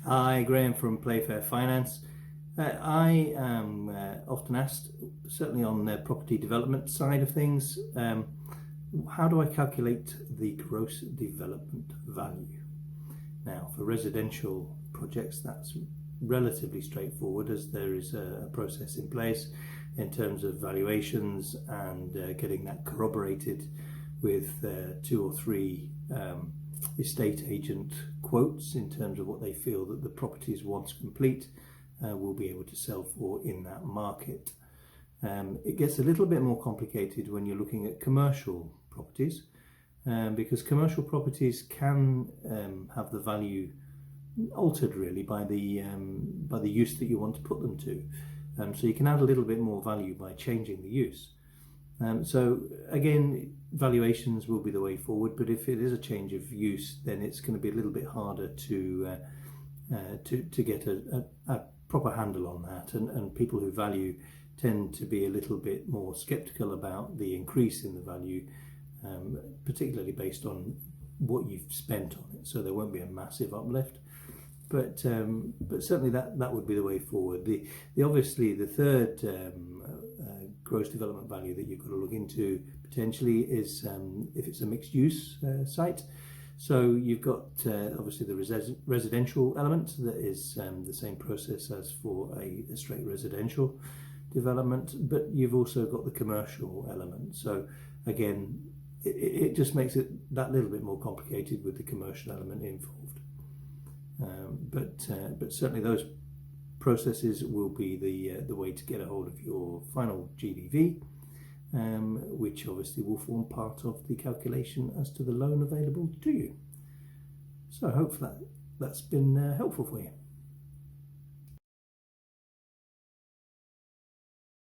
Hi, Graham from Playfair Finance. I am often asked, certainly on the property development side of things, how do I calculate the gross development value? Now, for residential projects, that's relatively straightforward, as there is a process in place in terms of valuations and getting that corroborated with 2 or 3 estate agent quotes in terms of what they feel that the properties, once complete, will be able to sell for in that market. It gets a little bit more complicated when you're looking at commercial properties, because commercial properties can have the value altered really by the use that you want to put them to. So you can add a little bit more value by changing the use. So again, valuations will be the way forward, but if it is a change of use, then it's going to be a little bit harder to get a proper handle on that, and people who value tend to be a little bit more skeptical about the increase in the value, particularly based on what you've spent on it. So there won't be a massive uplift, but certainly that would be the way forward. Obviously the third gross development value that you've got to look into potentially is if it's a mixed use site. So you've got obviously the residential element that is the same process as for a straight residential development, but you've also got the commercial element. So again, it just makes it that little bit more complicated with the commercial element involved. But certainly those processes will be the way to get a hold of your final GDV, which obviously will form part of the calculation as to the loan available to you. So I hope that's been helpful for you.